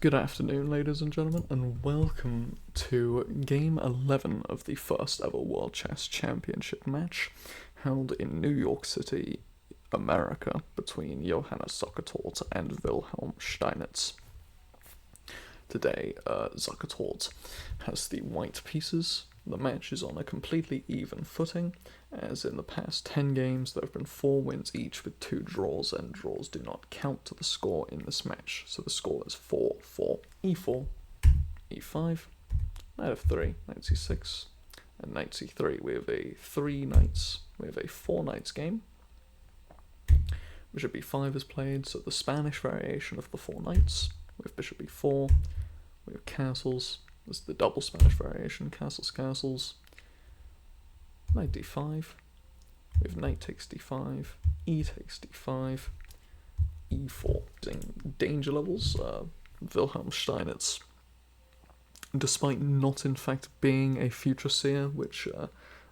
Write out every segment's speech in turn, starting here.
Good afternoon, ladies and gentlemen, and welcome to Game 11 of the first ever World Chess Championship match held in New York City, America, between Johannes Zukertort and Wilhelm Steinitz. Today, Zukertort has the white pieces. The match is on a completely even footing, as in the past 10 games there have been 4 wins each with 2 draws, and draws do not count to the score in this match. So the score is 4-4. E4, E5, knight f3, knight c6, and knight c3. We have a 3 knights, we have a 4 knights game. Bishop e5 is played, so the Spanish variation of the 4 knights. We have bishop e4, we have castles. This is the double Spanish variation, castles, castles. Knight d5, we have knight takes d5, e takes d5, e4. Using danger levels, Wilhelm Steinitz, despite not in fact being a future seer, which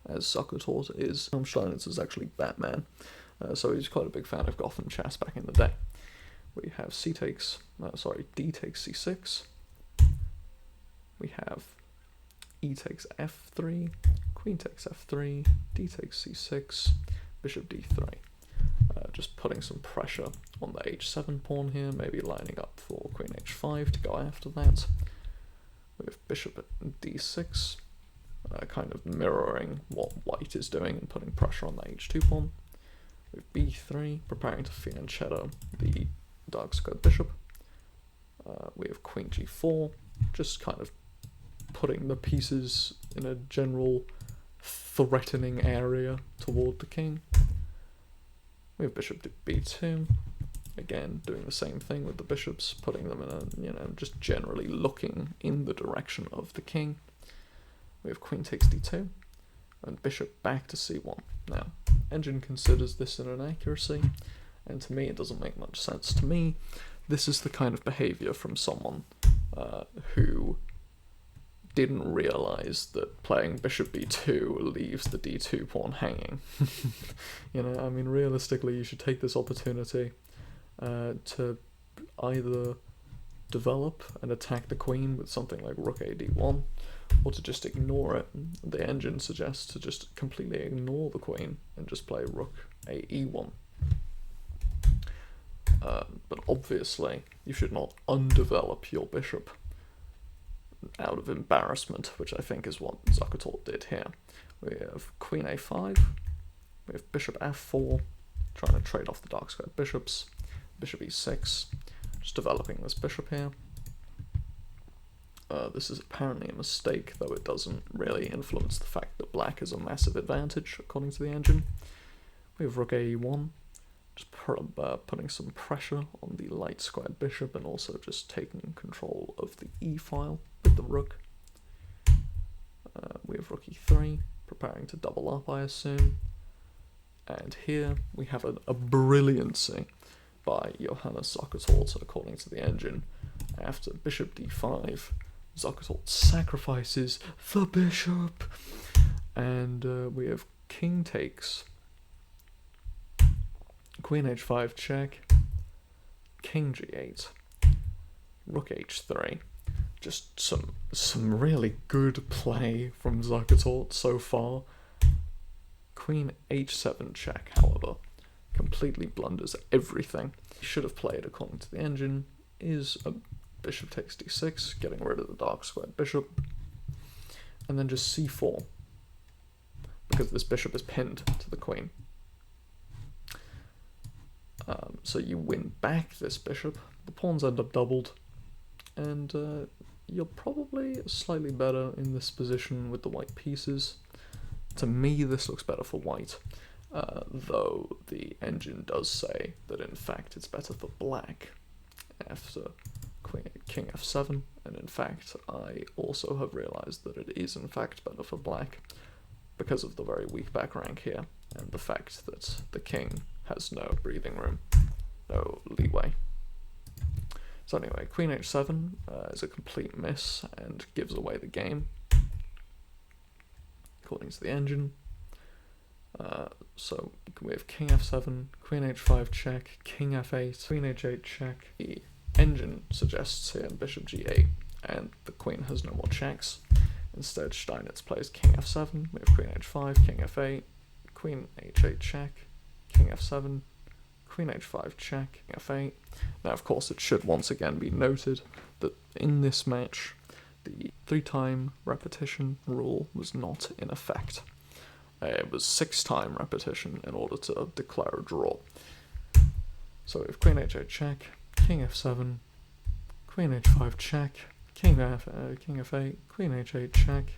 as Zukertort is, Wilhelm Steinitz is actually Batman, so he's quite a big fan of Gotham chess back in the day. We have d takes c6, we have e takes f3, queen takes f3, d takes c6, bishop d3. Just putting some pressure on the h7 pawn here, maybe lining up for queen h5 to go after that. We have bishop at d6, kind of mirroring what white is doing and putting pressure on the h2 pawn. We have b3, preparing to fianchetto the dark squared bishop. We have queen g4, just kind of putting the pieces in a general threatening area toward the king. We have bishop to b2, again doing the same thing with the bishops, putting them in a, just generally looking in the direction of the king. We have queen takes d2, and bishop back to c1. Now, Engine considers this an inaccuracy, and to me it doesn't make much sense. To me, this is the kind of behavior from someone who didn't realize that playing bishop b2 leaves the d2 pawn hanging. I mean, realistically, you should take this opportunity to either develop and attack the queen with something like rook a d1, or to just ignore it. The Engine suggests to just completely ignore the queen and just play rook a e1. But obviously, you should not undevelop your bishop out of embarrassment, which I think is what Zukertort did here. We have queen a5, we have bishop f4, trying to trade off the dark squared bishops, bishop e6, just developing this bishop here. This is apparently a mistake, though it doesn't really influence the fact that black is a massive advantage, according to the Engine. We have rook a1, just putting some pressure on the light squared bishop, and also just taking control of the e-file with the rook. We have rook e3, preparing to double up, I assume. And here we have a brilliancy by Johannes Zukertort, according to the Engine. After bishop d5, Zukertort sacrifices the bishop, and we have king takes, queen h5 check, king g8, rook h3. Just some really good play from Zukertort so far. Queen h7 check, however, completely blunders everything. He should have played, according to the Engine, is a bishop takes d6, getting rid of the dark squared bishop, and then just c4, because this bishop is pinned to the queen. So you win back this bishop, the pawns end up doubled, and you're probably slightly better in this position with the white pieces. To me, this looks better for white, though the Engine does say that in fact it's better for black after king f7, and in fact I also have realized that it is in fact better for black because of the very weak back rank here, and the fact that the king has no breathing room, no leeway. So anyway, queen h7 is a complete miss and gives away the game, according to the Engine. So we have king f7, queen h5 check, king f8, queen h8 check, engine suggests here bishop g8, and the queen has no more checks. Instead, Steinitz plays king f7, we have queen h5, king f8, queen h8 check, king f7, queen h5 check, king f8. Now, of course, it should once again be noted that in this match, the 3-time repetition rule was not in effect. It was 6-time repetition in order to declare a draw. So we have queen h8 check, king f7, queen h5 check, king f8, queen h8 check,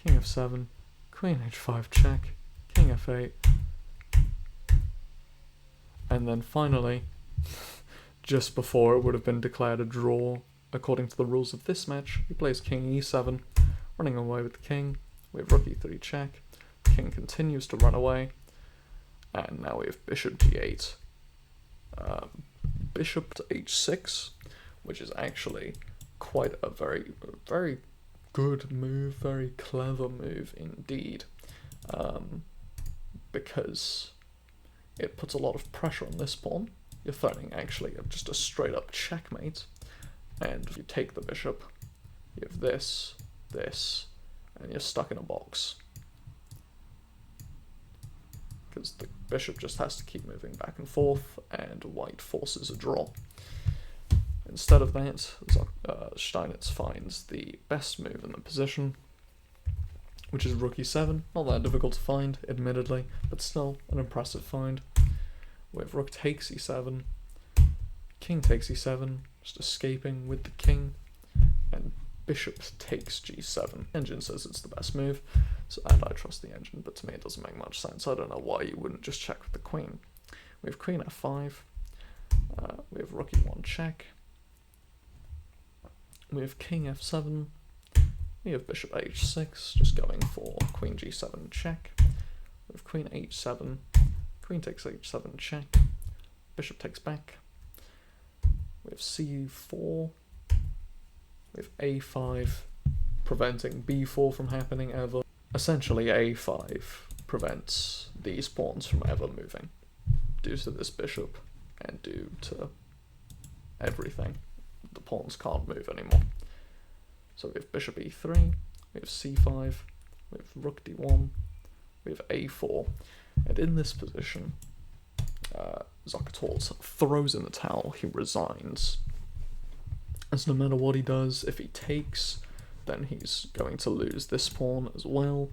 king f7, queen h5 check, king f8, and then finally, just before it would have been declared a draw according to the rules of this match, he plays king e7, running away with the king. We have rook e3 check, king continues to run away, and now we have bishop g8, bishop to h6, which is actually quite a very good move, very clever move indeed, because it puts a lot of pressure on this pawn. You're threatening actually just a straight up checkmate, and if you take the bishop, you have this, and you're stuck in a box. Because the bishop just has to keep moving back and forth, and white forces a draw. Instead of that, Steinitz finds the best move in the position, which is rook e7. Not that difficult to find, admittedly, but still an impressive find. We have rook takes e7, king takes e7, just escaping with the king, and bishop takes g7. Engine says it's the best move, and I trust the engine, but to me it doesn't make much sense. I don't know why you wouldn't just check with the queen. We have queen f5, we have rook e1 check, we have king f7, we have bishop h6, just going for queen g7 check, we have queen h7, queen takes h7 check, bishop takes back, we have c4, we have a5, preventing b4 from happening ever. Essentially, a5 prevents these pawns from ever moving, due to this bishop, and due to everything. The pawns can't move anymore. So we have bishop e3, we have c5, we have rook d1, we have a4, and in this position, Zukertort throws in the towel, he resigns. As no matter what he does, if he takes, then he's going to lose this pawn as well.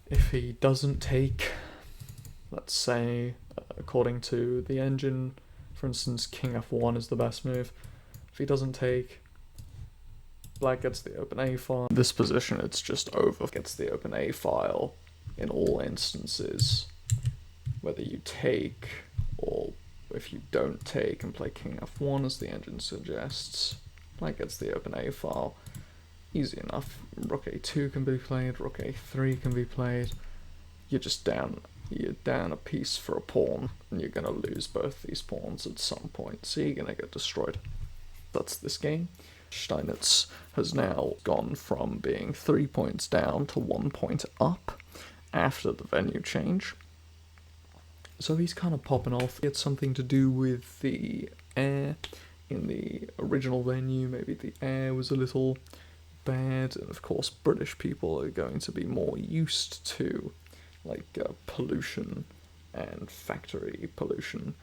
If he doesn't take, let's say, according to the engine, for instance, king f1 is the best move. If he doesn't take, black gets the open a file. In this position, it's just over. Gets the open a file in all instances, whether you take or if you don't take and play king f1 as the engine suggests. Black gets the open a file. Easy enough. Rook a2 can be played, rook a3 can be played. You're down a piece for a pawn, and you're going to lose both these pawns at some point, so you're going to get destroyed. That's this game. Steinitz has now gone from being 3 points down to 1 point up after the venue change. So he's kind of popping off. It's something to do with the air in the original venue. Maybe the air was a little bad, and of course British people are going to be more used to pollution and factory pollution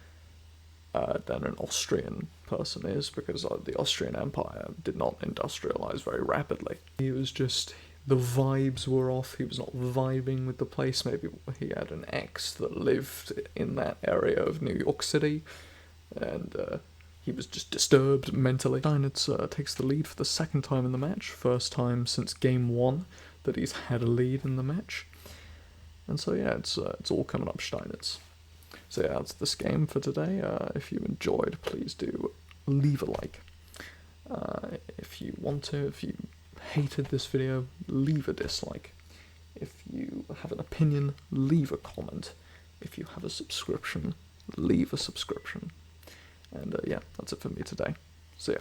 than an Austrian person is, because the Austrian Empire did not industrialize very rapidly. It was just, the vibes were off, he was not vibing with the place. Maybe he had an ex that lived in that area of New York City, and he was just disturbed mentally. Steinitz takes the lead for the second time in the match, first time since game 1 that he's had a lead in the match. And so yeah, it's all coming up Steinitz. So yeah, that's this game for today. If you enjoyed, please do leave a like. If you want to, if you hated this video, leave a dislike. If you have an opinion, leave a comment. If you have a subscription, leave a subscription. And yeah, that's it for me today. See ya.